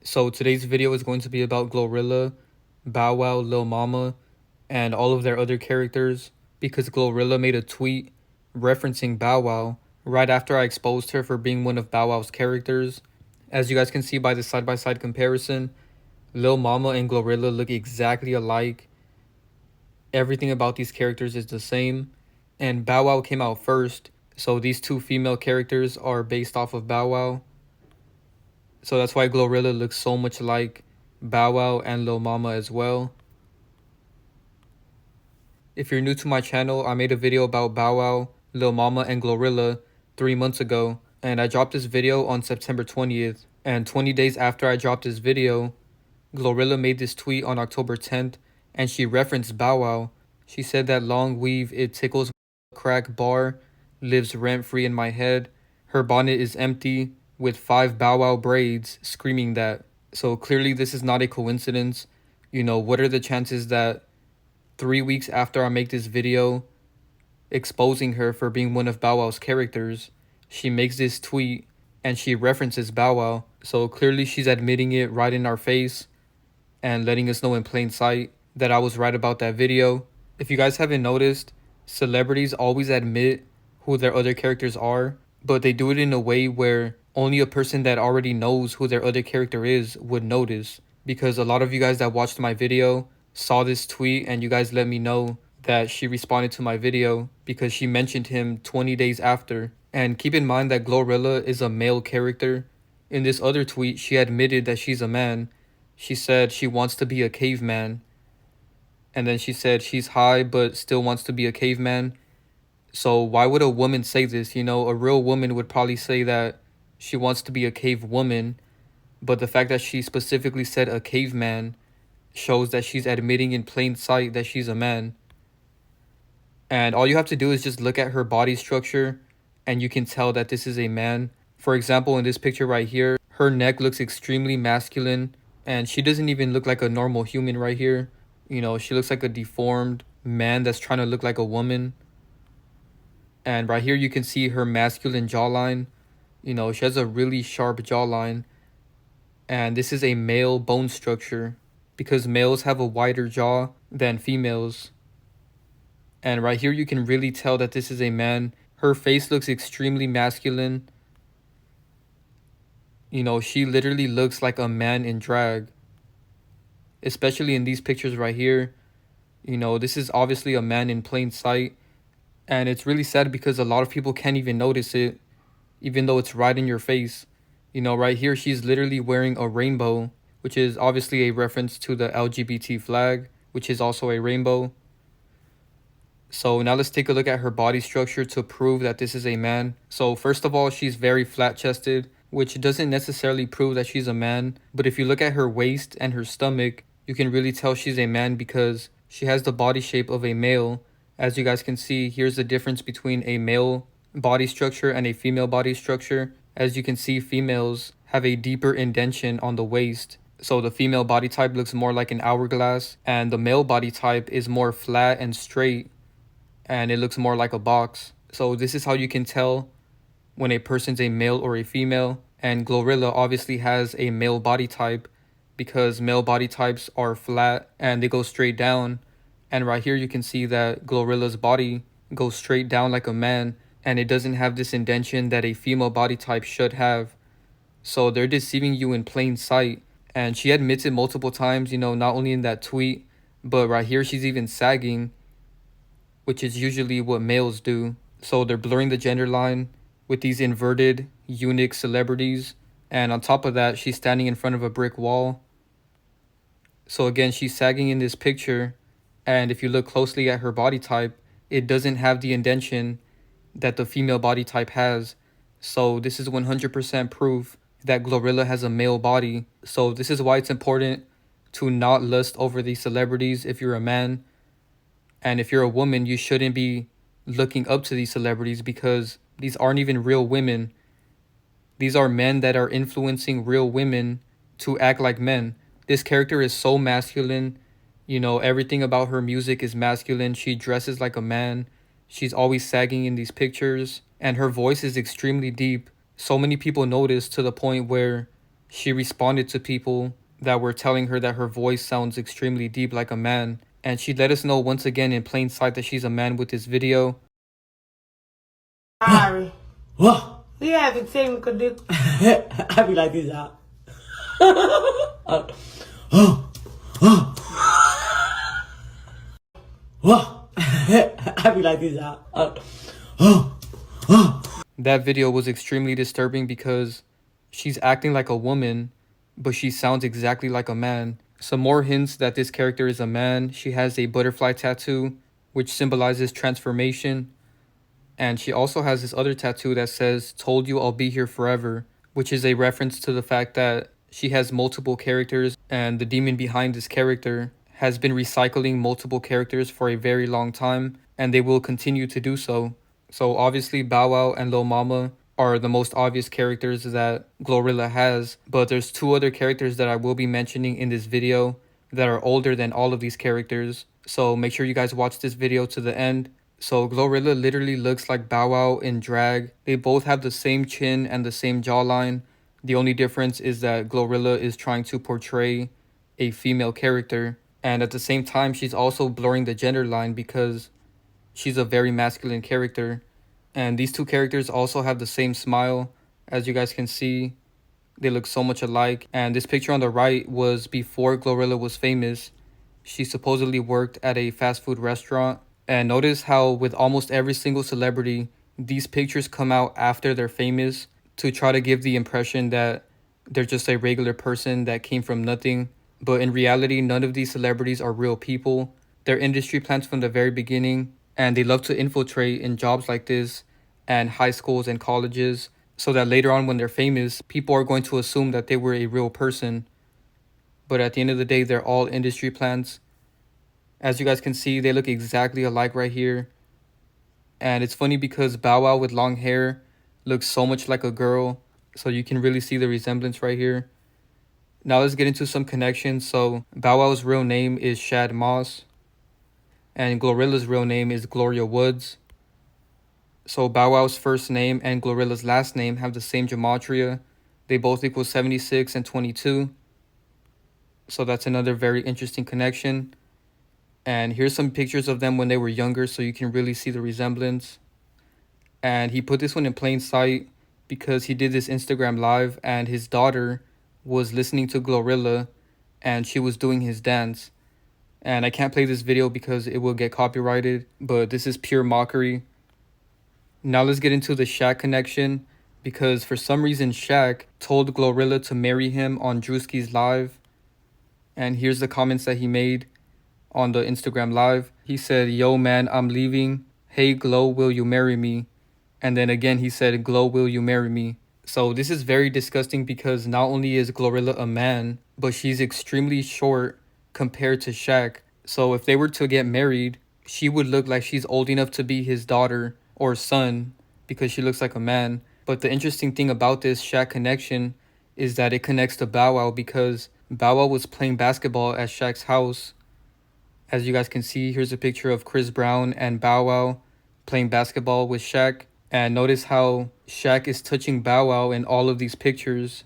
So today's video is going to be about GloRilla, Bow Wow, Lil Mama, and all of their other characters because GloRilla made a tweet referencing Bow Wow right after I exposed her for being one of Bow Wow's characters. As you guys can see by the side-by-side comparison, Lil Mama and GloRilla look exactly alike. Everything about these characters is the same, and Bow Wow came out first, so these two female characters are based off of Bow Wow. So that's why GloRilla looks so much like Bow Wow and Lil Mama as well. If you're new to my channel, I made a video about Bow Wow, Lil Mama, and GloRilla 3 months ago, and I dropped this video on September 20th. And 20 days after I dropped this video, GloRilla made this tweet on October 10th, and she referenced Bow Wow. She said that long weave, it tickles crack bar, lives rent-free in my head. Her bonnet is empty, with 5 Bow Wow braids, screaming that. So clearly this is not a coincidence. You know, what are the chances that 3 weeks after I make this video exposing her for being one of Bow Wow's characters, she makes this tweet and she references Bow Wow. So clearly she's admitting it right in our face and letting us know in plain sight that I was right about that video. If you guys haven't noticed, celebrities always admit who their other characters are, but they do it in a way where only a person that already knows who their other character is would notice. Because a lot of you guys that watched my video saw this tweet and you guys let me know that she responded to my video because she mentioned him 20 days after. And keep in mind that GloRilla is a male character. In this other tweet, she admitted that she's a man. She said she wants to be a caveman. And then she said she's high but still wants to be a caveman. So why would a woman say this? You know, a real woman would probably say that she wants to be a cave woman. But the fact that she specifically said a caveman shows that she's admitting in plain sight that she's a man. And all you have to do is just look at her body structure and you can tell that this is a man. For example, in this picture right here, her neck looks extremely masculine and she doesn't even look like a normal human right here. You know, she looks like a deformed man that's trying to look like a woman. And right here you can see her masculine jawline. You know, she has a really sharp jawline. And this is a male bone structure because males have a wider jaw than females. And right here you can really tell that this is a man. Her face looks extremely masculine. You know, she literally looks like a man in drag. Especially in these pictures right here. You know, this is obviously a man in plain sight. And it's really sad because a lot of people can't even notice it, even though it's right in your face. You know, right here, she's literally wearing a rainbow, which is obviously a reference to the LGBT flag, which is also a rainbow. So now let's take a look at her body structure to prove that this is a man. So first of all, she's very flat-chested, which doesn't necessarily prove that she's a man. But if you look at her waist and her stomach, you can really tell she's a man because she has the body shape of a male. As you guys can see, here's the difference between a male body structure and a female body structure. As you can see, females have a deeper indentation on the waist. So the female body type looks more like an hourglass, and the male body type is more flat and straight, and it looks more like a box. So this is how you can tell when a person's a male or a female. And GloRilla obviously has a male body type because male body types are flat and they go straight down. And right here you can see that GloRilla's body goes straight down like a man, and it doesn't have this indentation that a female body type should have. So they're deceiving you in plain sight. And she admits it multiple times, you know, not only in that tweet, but right here she's even sagging, which is usually what males do. So they're blurring the gender line with these inverted eunuch celebrities. And on top of that, she's standing in front of a brick wall. So again, she's sagging in this picture. And if you look closely at her body type, it doesn't have the indentation that the female body type has. So this is 100% proof that GloRilla has a male body. So this is why it's important to not lust over these celebrities if you're a man. And if you're a woman, you shouldn't be looking up to these celebrities because these aren't even real women. These are men that are influencing real women to act like men. This character is so masculine. You know, everything about her music is masculine. She dresses like a man. She's always sagging in these pictures. And her voice is extremely deep. So many people notice to the point where she responded to people that were telling her that her voice sounds extremely deep like a man. And she let us know once again in plain sight that she's a man with this video. Sorry. What? We having technical difficulties. I be like this, y'all. What? I be like this, y'all. That video was extremely disturbing because she's acting like a woman, but she sounds exactly like a man. Some more hints that this character is a man. She has a butterfly tattoo, which symbolizes transformation. And she also has this other tattoo that says, "Told you I'll be here forever," which is a reference to the fact that she has multiple characters, and the demon behind this character has been recycling multiple characters for a very long time, and they will continue to do so. So obviously Bow Wow and Lil Mama are the most obvious characters that GloRilla has, but there's two other characters that I will be mentioning in this video that are older than all of these characters. So make sure you guys watch this video to the end. So GloRilla literally looks like Bow Wow in drag. They both have the same chin and the same jawline. The only difference is that GloRilla is trying to portray a female character, and at the same time she's also blurring the gender line because she's a very masculine character. And these two characters also have the same smile. As you guys can see, they look so much alike. And this picture on the right was before GloRilla was famous. She supposedly worked at a fast food restaurant. And notice how with almost every single celebrity, these pictures come out after they're famous to try to give the impression that they're just a regular person that came from nothing. But in reality, none of these celebrities are real people. They're industry plants from the very beginning, and they love to infiltrate in jobs like this and high schools and colleges so that later on when they're famous, people are going to assume that they were a real person. But at the end of the day, they're all industry plants. As you guys can see, they look exactly alike right here. And it's funny because Bow Wow with long hair looks so much like a girl, so you can really see the resemblance right here. Now let's get into some connections. So Bow Wow's real name is Shad Moss, and GloRilla's real name is Gloria Woods. So Bow Wow's first name and GloRilla's last name have the same gematria. They both equal 76 and 22. So that's another very interesting connection. And here's some pictures of them when they were younger so you can really see the resemblance. And he put this one in plain sight because he did this Instagram live and his daughter was listening to GloRilla and she was doing his dance. And I can't play this video because it will get copyrighted, but this is pure mockery. Now let's get into the Shaq connection because for some reason Shaq told GloRilla to marry him on Druski's live. And here's the comments that he made on the Instagram live. He said, "Yo man, I'm leaving. Hey Glo, will you marry me?" And then again he said, "Glo, will you marry me?" So this is very disgusting because not only is GloRilla a man, but she's extremely short compared to Shaq. So if they were to get married, she would look like she's old enough to be his daughter or son because she looks like a man. But the interesting thing about this Shaq connection is that it connects to Bow Wow because Bow Wow was playing basketball at Shaq's house. As you guys can see, here's a picture of Chris Brown and Bow Wow playing basketball with Shaq. And notice how Shaq is touching Bow Wow in all of these pictures.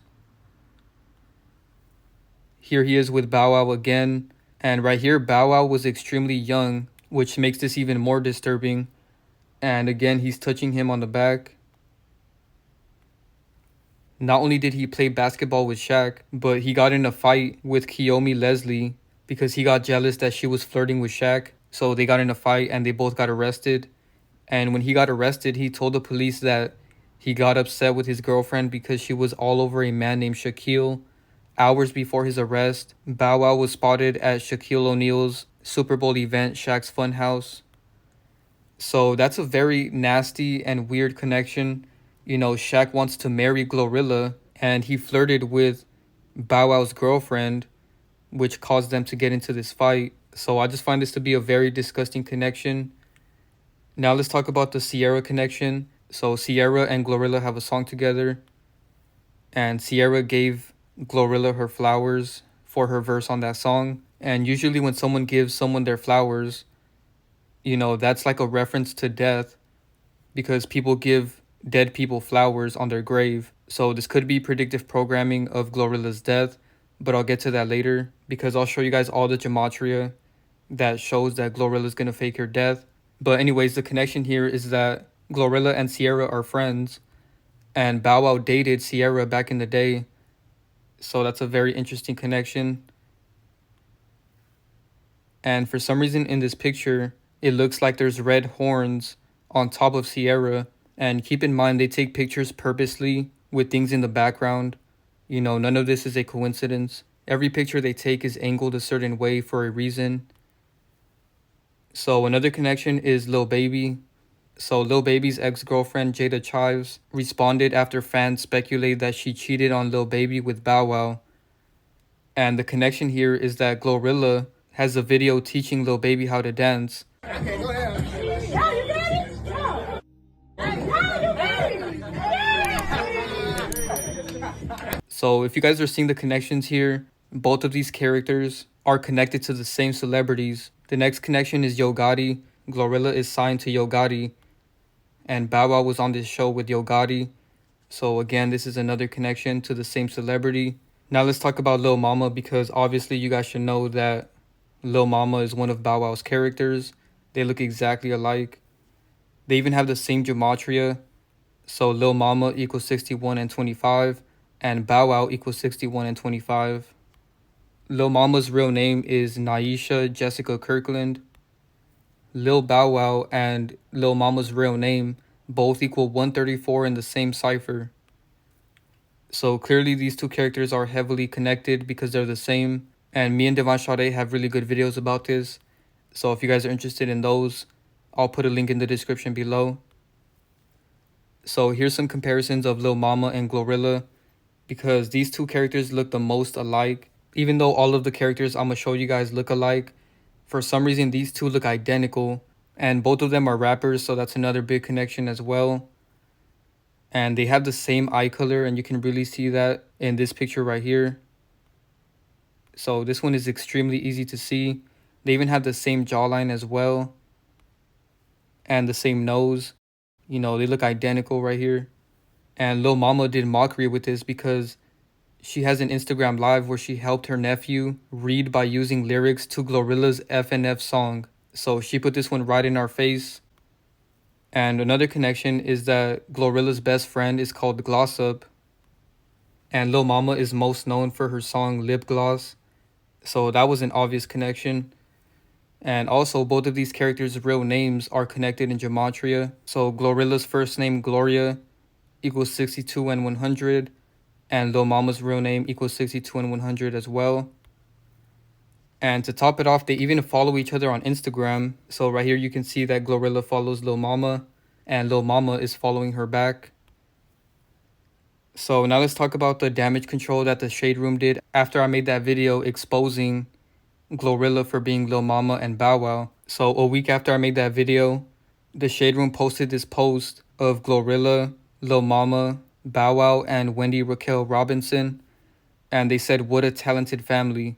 Here he is with Bow Wow again. And right here, Bow Wow was extremely young, which makes this even more disturbing. And again, he's touching him on the back. Not only did he play basketball with Shaq, but he got in a fight with Kiyomi Leslie because he got jealous that she was flirting with Shaq. So they got in a fight and they both got arrested. And when he got arrested, he told the police that he got upset with his girlfriend because she was all over a man named Shaquille. Hours before his arrest, Bow Wow was spotted at Shaquille O'Neal's Super Bowl event, Shaq's Funhouse. So that's a very nasty and weird connection. You know, Shaq wants to marry GloRilla, and he flirted with Bow Wow's girlfriend, which caused them to get into this fight. So I just find this to be a very disgusting connection. Now let's talk about the Ciara connection. So Ciara and GloRilla have a song together, and Ciara gave GloRilla her flowers for her verse on that song. And usually when someone gives someone their flowers, you know, that's like a reference to death because people give dead people flowers on their grave. So this could be predictive programming of GloRilla's death, but I'll get to that later because I'll show you guys all the gematria that shows that GloRilla is going to fake her death. But anyways, the connection here is that GloRilla and Ciara are friends, and Bow Wow dated Ciara back in the day. So that's a very interesting connection. And for some reason in this picture, it looks like there's red horns on top of Ciara. And keep in mind, they take pictures purposely with things in the background. You know, none of this is a coincidence. Every picture they take is angled a certain way for a reason. So another connection is Lil Baby. So Lil Baby's ex-girlfriend Jayda Cheaves responded after fans speculated that she cheated on Lil Baby with Bow Wow. And the connection here is that GloRilla has a video teaching Lil Baby how to dance. Okay, go ahead. So if you guys are seeing the connections here, both of these characters are connected to the same celebrities. The next connection is Yo Gotti. GloRilla is signed to Yo Gotti, and Bow Wow was on this show with Yo Gotti. So again, this is another connection to the same celebrity. Now let's talk about Lil Mama, because obviously you guys should know that Lil Mama is one of Bow Wow's characters. They look exactly alike. They even have the same gematria. So Lil Mama equals 61 and 25, and Bow Wow equals 61 and 25. Lil Mama's real name is Naisha Jessica Kirkland. Lil Bow Wow and Lil Mama's real name both equal 134 in the same cipher. So clearly these two characters are heavily connected because they're the same. And me and Devon Sade have really good videos about this. So if you guys are interested in those, I'll put a link in the description below. So here's some comparisons of Lil Mama and GloRilla, because these two characters look the most alike. Even though all of the characters I'm going to show you guys look alike, for some reason these two look identical. And both of them are rappers, so that's another big connection as well. And they have the same eye color, and you can really see that in this picture right here. So this one is extremely easy to see. They even have the same jawline as well, and the same nose. You know, they look identical right here. And Lil Mama did mockery with this because she has an Instagram live where she helped her nephew read by using lyrics to GloRilla's FNF song. So she put this one right in our face. And another connection is that GloRilla's best friend is called Glossop, and Lil Mama is most known for her song Lip Gloss. So that was an obvious connection. And also both of these characters' real names are connected in gematria. So GloRilla's first name Gloria equals 62 and 100, and Lil Mama's real name equals 62 and 100 as well. And to top it off, they even follow each other on Instagram. So right here you can see that GloRilla follows Lil Mama, and Lil Mama is following her back. So now let's talk about the damage control that the Shade Room did after I made that video exposing GloRilla for being Lil Mama and Bow Wow. So a week after I made that video, the Shade Room posted this post of GloRilla, Lil Mama, Bow Wow, and Wendy Raquel Robinson. And they said, "What a talented family."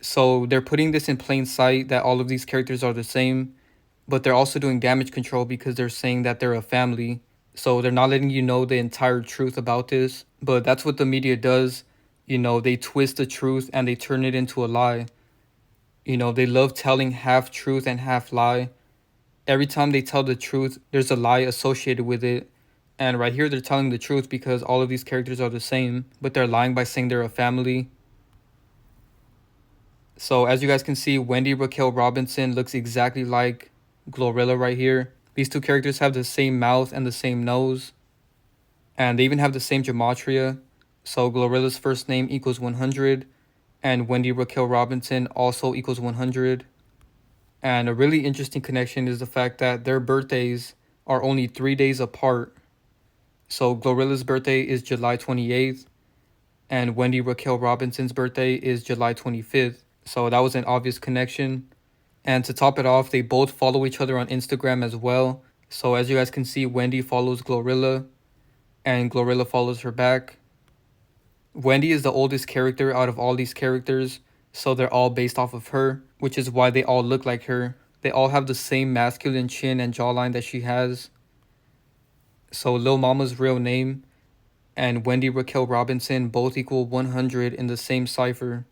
So they're putting this in plain sight that all of these characters are the same, but they're also doing damage control because they're saying that they're a family. So they're not letting you know the entire truth about this, but that's what the media does. You know, they twist the truth and they turn it into a lie. You know, they love telling half truth and half lie. Every time they tell the truth, there's a lie associated with it. And right here, they're telling the truth because all of these characters are the same, but they're lying by saying they're a family. So as you guys can see, Wendy Raquel Robinson looks exactly like GloRilla right here. These two characters have the same mouth and the same nose. And they even have the same gematria. So GloRilla's first name equals 100. And Wendy Raquel Robinson also equals 100. And a really interesting connection is the fact that their birthdays are only 3 days apart. So GloRilla's birthday is July 28th. And Wendy Raquel Robinson's birthday is July 25th. So that was an obvious connection. And to top it off, they both follow each other on Instagram as well. So as you guys can see, Wendy follows GloRilla, and GloRilla follows her back. Wendy is the oldest character out of all these characters, so they're all based off of her, which is why they all look like her. They all have the same masculine chin and jawline that she has. So Lil Mama's real name and Wendy Raquel Robinson both equal 100 in the same cipher.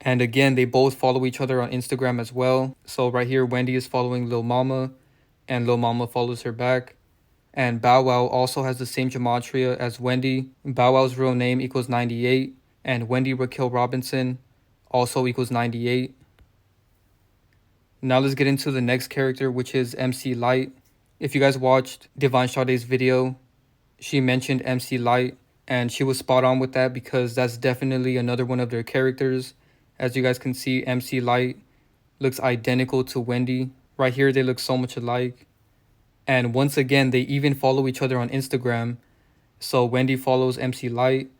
And again, they both follow each other on Instagram as well. So right here, Wendy is following Lil Mama, and Lil Mama follows her back. And Bow Wow also has the same gematria as Wendy. Bow Wow's real name equals 98, and Wendy Raquel Robinson also equals 98. Now let's get into the next character, which is MC Lyte. If you guys watched Divine Sade's video, she mentioned MC Lyte, and she was spot on with that because that's definitely another one of their characters. As you guys can see, MC Lyte looks identical to Wendy. Right here, they look so much alike. And once again, they even follow each other on Instagram. So Wendy follows MC Lyte,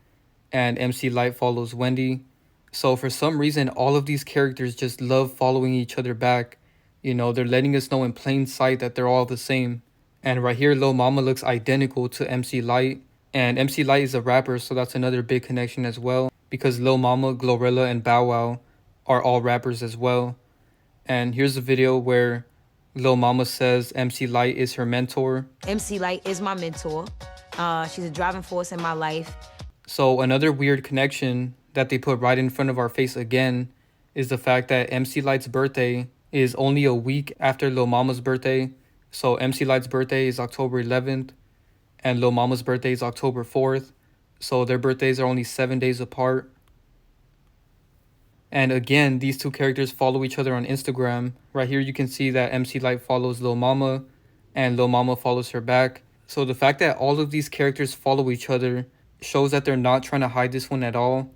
and MC Lyte follows Wendy. So for some reason, all of these characters just love following each other back. You know, they're letting us know in plain sight that they're all the same. And right here, Lil Mama looks identical to MC Lyte. And MC Lyte is a rapper, so that's another big connection as well. Because Lil Mama, GloRilla, and Bow Wow are all rappers as well. And here's a video where Lil Mama says MC Lyte is her mentor. MC Lyte is my mentor. She's a driving force in my life. So another weird connection that they put right in front of our face again is the fact that MC Lyte's birthday is only a week after Lil Mama's birthday. So MC Lyte's birthday is October 11th and Lil Mama's birthday is October 4th. So their birthdays are only 7 days apart. And again, these two characters follow each other on Instagram. Right here you can see that MC Lyte follows Lil Mama and Lil Mama follows her back. So the fact that all of these characters follow each other shows that they're not trying to hide this one at all.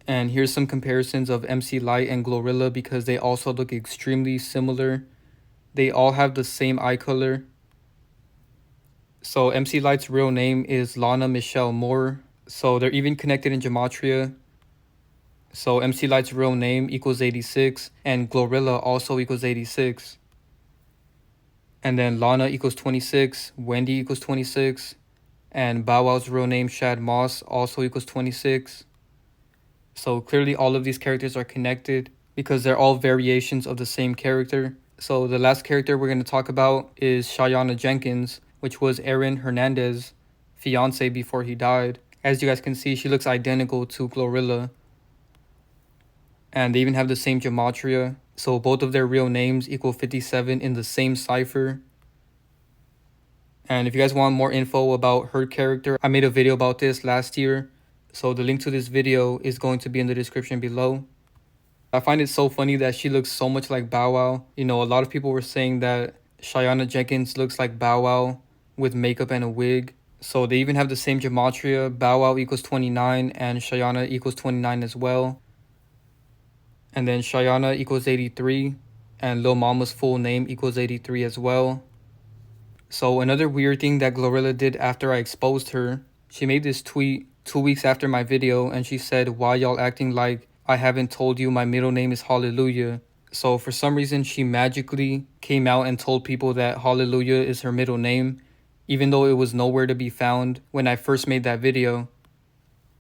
And here's some comparisons of MC Lyte and GloRilla because they also look extremely similar. They all have the same eye color. So MC Lyte's real name is Lana Michelle Moore. So they're even connected in gematria. So MC Lyte's real name equals 86 and GloRilla also equals 86. And then Lana equals 26, Wendy equals 26, and Bow Wow's real name Shad Moss also equals 26. So clearly all of these characters are connected because they're all variations of the same character. So the last character we're going to talk about is Shayanna Jenkins, which was Aaron Hernandez's fiance before he died. As you guys can see, she looks identical to GloRilla. And they even have the same gematria. So both of their real names equal 57 in the same cipher. And if you guys want more info about her character, I made a video about this last year. So the link to this video is going to be in the description below. I find it so funny that she looks so much like Bow Wow. You know, a lot of people were saying that Shayanna Jenkins looks like Bow Wow with makeup and a wig. So they even have the same gematria. Bow Wow equals 29 and Shayanna equals 29 as well. And then Shayanna equals 83 and Lil Mama's full name equals 83 as well. So another weird thing that GloRilla did after I exposed her, she made this tweet 2 weeks after my video and she said, "Why y'all acting like I haven't told you my middle name is Hallelujah?" So for some reason she magically came out and told people that Hallelujah is her middle name, even though it was nowhere to be found when I first made that video.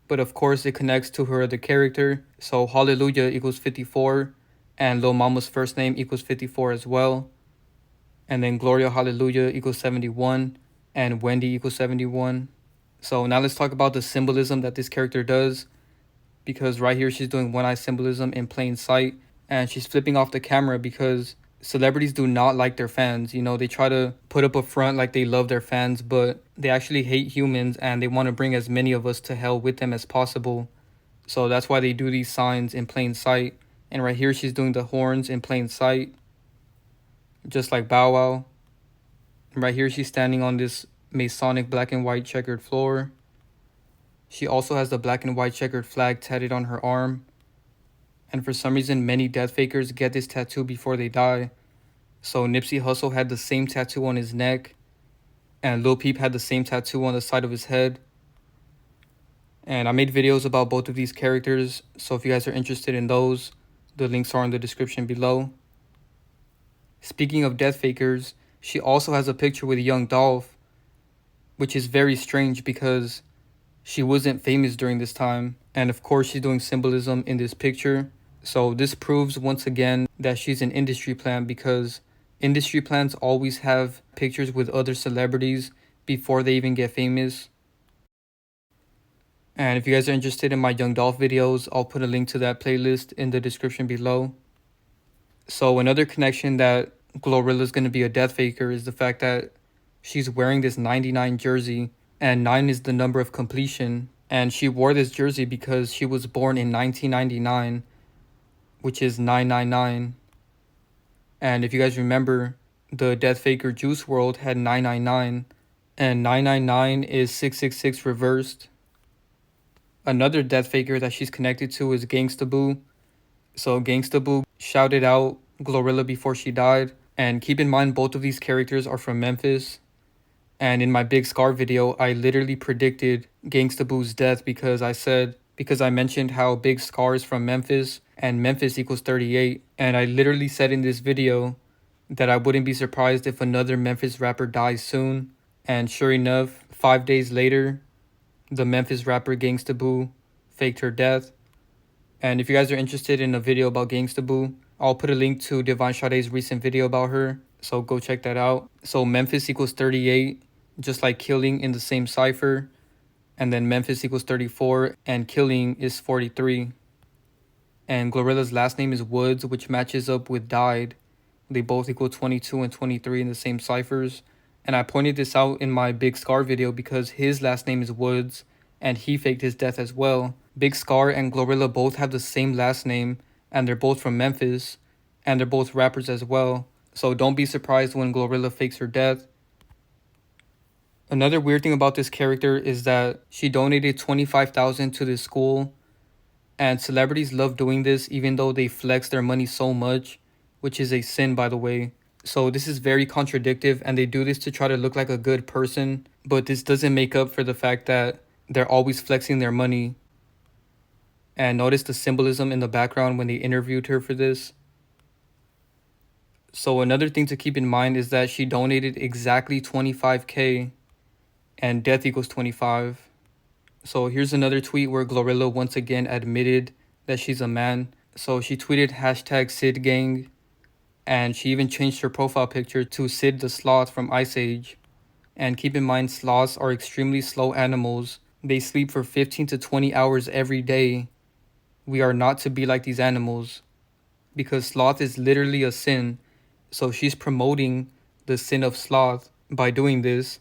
But of course it connects to her other character. So Hallelujah equals 54 and Lil Mama's first name equals 54 as well. And then Gloria Hallelujah equals 71 and Wendy equals 71. So now let's talk about the symbolism that this character does. Because right here she's doing one eye symbolism in plain sight. And she's flipping off the camera because celebrities do not like their fans. You know, they try to put up a front like they love their fans, but they actually hate humans and they want to bring as many of us to hell with them as possible. So that's why they do these signs in plain sight. And right here she's doing the horns in plain sight, just like Bow Wow. And right here she's standing on this Masonic black and white checkered floor. She also has the black and white checkered flag tatted on her arm. And for some reason, many death fakers get this tattoo before they die. So Nipsey Hussle had the same tattoo on his neck. And Lil Peep had the same tattoo on the side of his head. And I made videos about both of these characters. So if you guys are interested in those, the links are in the description below. Speaking of death fakers, she also has a picture with young Dolph, which is very strange because she wasn't famous during this time. And of course she's doing symbolism in this picture. So this proves once again that she's an industry plant because industry plants always have pictures with other celebrities before they even get famous. And if you guys are interested in my Young Dolph videos, I'll put a link to that playlist in the description below. So another connection that GloRilla is going to be a death faker is the fact that she's wearing this 99 jersey, and 9 is the number of completion. And she wore this jersey because she was born in 1999, which is 999. And if you guys remember, the death faker Juice WRLD had 999, and 999 is 666 reversed. Another death faker that she's connected to is Gangsta Boo. So Gangsta Boo shouted out GloRilla before she died. And keep in mind, both of these characters are from Memphis. And in my Big Scarr video, I literally predicted Gangsta Boo's death because I mentioned how Big Scarr is from Memphis and Memphis equals 38. And I literally said in this video that I wouldn't be surprised if another Memphis rapper dies soon. And sure enough, 5 days later, the Memphis rapper Gangsta Boo faked her death. And if you guys are interested in a video about Gangsta Boo, I'll put a link to Divine Sade's recent video about her, so go check that out. So Memphis equals 38, just like Killing in the same cipher. And then Memphis equals 34, and Killing is 43. And GloRilla's last name is Woods, which matches up with Died. They both equal 22 and 23 in the same ciphers. And I pointed this out in my Big Scarr video because his last name is Woods, and he faked his death as well. Big Scarr and GloRilla both have the same last name, and they're both from Memphis, and they're both rappers as well. So don't be surprised when GloRilla fakes her death. Another weird thing about this character is that she donated $25,000 to this school, and celebrities love doing this even though they flex their money so much, which is a sin, by the way. So this is very contradictive, and they do this to try to look like a good person, but this doesn't make up for the fact that they're always flexing their money. And notice the symbolism in the background when they interviewed her for this. So another thing to keep in mind is that she donated exactly 25K, and death equals 25. So here's another tweet where GloRilla once again admitted that she's a man. So she tweeted #SidGang, and she even changed her profile picture to Sid the Sloth from Ice Age. And keep in mind, sloths are extremely slow animals. They sleep for 15 to 20 hours every day. We are not to be like these animals, because sloth is literally a sin. So she's promoting the sin of sloth by doing this.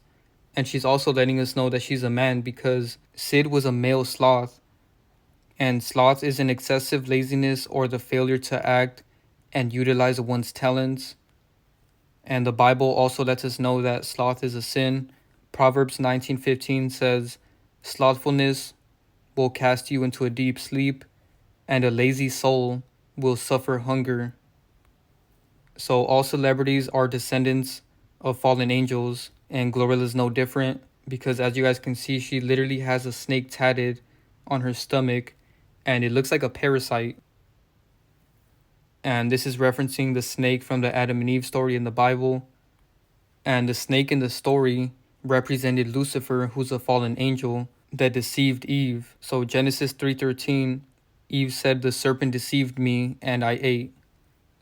And she's also letting us know that she's a man because Sid was a male sloth. And sloth is an excessive laziness or the failure to act and utilize one's talents. And the Bible also lets us know that sloth is a sin. Proverbs 19:15 says, "Slothfulness will cast you into a deep sleep, and a lazy soul will suffer hunger." So all celebrities are descendants of fallen angels, and GloRilla is no different because, as you guys can see, she literally has a snake tatted on her stomach, and it looks like a parasite. And this is referencing the snake from the Adam and Eve story in the Bible. And the snake in the story represented Lucifer, who's a fallen angel that deceived Eve. So Genesis 3:13, Eve said, "The serpent deceived me and I ate."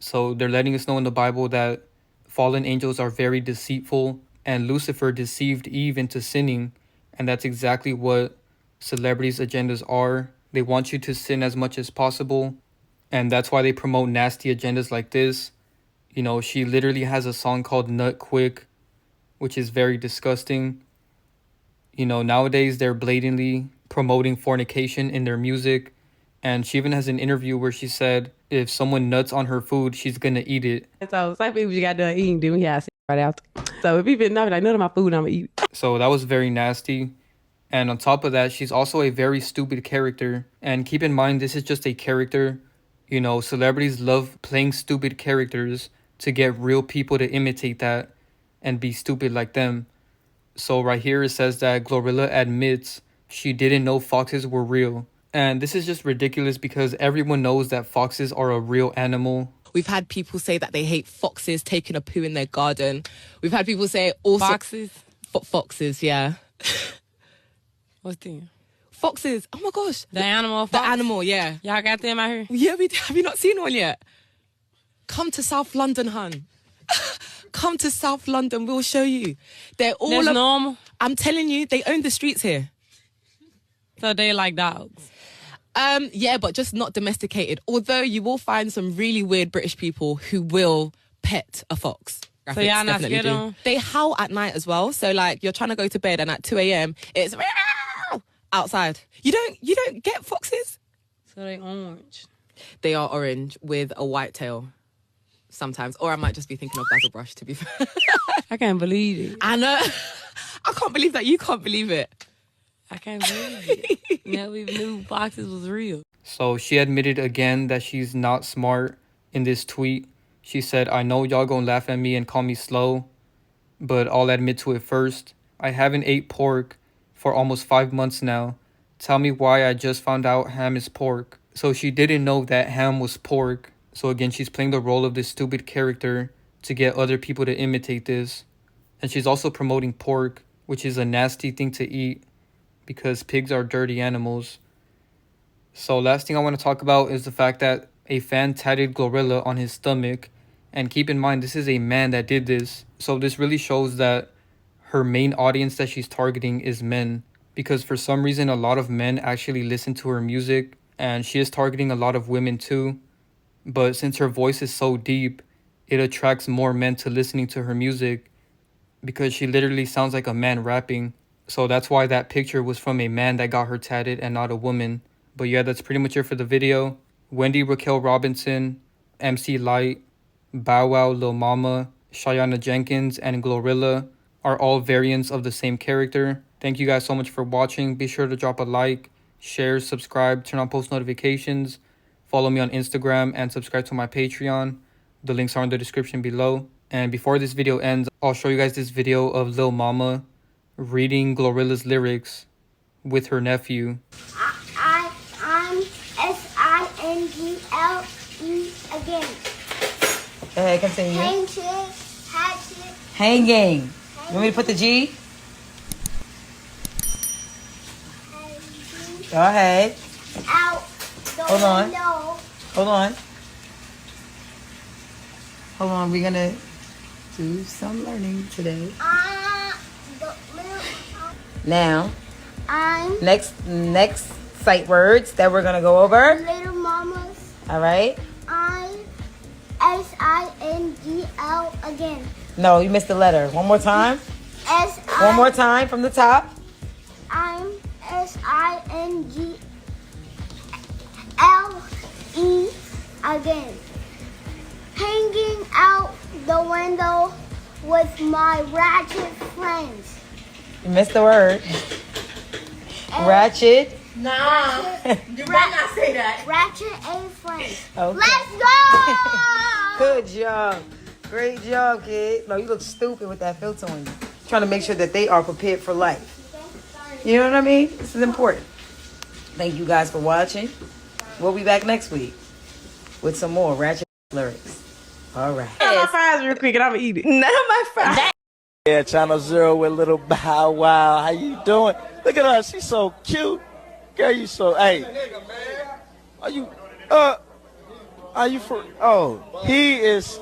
So they're letting us know in the Bible that fallen angels are very deceitful, and Lucifer deceived Eve into sinning. And that's exactly what celebrities' agendas are. They want you to sin as much as possible. And that's why they promote nasty agendas like this. You know, she literally has a song called Nut Quick, which is very disgusting. You know, nowadays they're blatantly promoting fornication in their music. And she even has an interview where she said if someone nuts on her food, she's going to eat it. So some people just got done eating, then we had right after. So if people know like none of my food, I'm going to eat it. So that was very nasty. And on top of that, she's also a very stupid character. And keep in mind, this is just a character. You know, celebrities love playing stupid characters to get real people to imitate that and be stupid like them. So right here it says that GloRilla admits she didn't know foxes were real. And this is just ridiculous because everyone knows that foxes are a real animal. We've had people say that they hate foxes taking a poo in their garden. We've had people say also... Foxes? Foxes, yeah. What's the... Foxes. Oh my gosh. The animal. The animal, yeah. Y'all got them out here? Yeah, we have you not seen one yet? Come to South London, hun. Come to South London, we'll show you. They're all That's normal? I'm telling you, they own the streets here. So they like dogs. Yeah, but just not domesticated. Although you will find some really weird British people who will pet a fox. So y'all not Definitely scared do. of 'em? They howl at night as well. So like you're trying to go to bed and at 2 a.m. it's outside. You don't get foxes? So they orange. They are orange with a white tail sometimes. Or I might just be thinking of Basil Brush, to be fair. I can't believe it. I know. I can't believe that you can't believe it. I can't believe it. Never even knew foxes was real. So she admitted again that she's not smart in this tweet. She said, I know y'all gonna laugh at me and call me slow, but I'll admit to it first. I haven't ate pork for almost 5 months now. Tell me why I just found out ham is pork. So she didn't know that ham was pork. So again, she's playing the role of this stupid character to get other people to imitate this. And she's also promoting pork, which is a nasty thing to eat because pigs are dirty animals. So last thing I want to talk about is the fact that a fan tatted GloRilla on his stomach. And keep in mind, this is a man that did this. So this really shows that her main audience that she's targeting is men. Because for some reason, a lot of men actually listen to her music. And she is targeting a lot of women too. But since her voice is so deep, it attracts more men to listening to her music. Because she literally sounds like a man rapping. So that's why that picture was from a man that got her tatted and not a woman. But yeah, that's pretty much it for the video. Wendy, Raquel Robinson, MC Lyte, Bow Wow, Lil Mama, Shayanna Jenkins, and GloRilla are all variants of the same character. Thank you guys so much for watching. Be sure to drop a like, share, subscribe, turn on post notifications. Follow me on Instagram and subscribe to my Patreon. The links are in the description below. And before this video ends, I'll show you guys this video of Lil Mama reading GloRilla's lyrics with her nephew. I'm S-I-N-G-L-E again. Hey, continue. Hang shit, hatchet, Hanging. You want me to put the G? Go ahead. out the Hold on. window. Hold on. Hold on. We're going to do some learning today. The little, Now, I'm next sight words that we're going to go over. little mama's. All right. I'm S-I-N-G-L again. No, you missed the letter. One more time. One more time from the top. I'm S-I-N-G-L-E again. Hanging out the window with my ratchet friends. You missed the word. Ratchet. Ratchet, You better not say that. ratchet and friends. Okay. Let's go! Good job. Great job, kid. No, you look stupid with that filter on you. Trying to make sure that they are prepared for life. You know what I mean? This is important. Thank you guys for watching. We'll be back next week with some more ratchet lyrics. All right. My fries real quick and I'm gonna eat it. None of my fries. Yeah, Channel Zero with little Bow Wow. How you doing? Look at her. She's so cute. Girl, you so, hey. Are you for, oh, he is,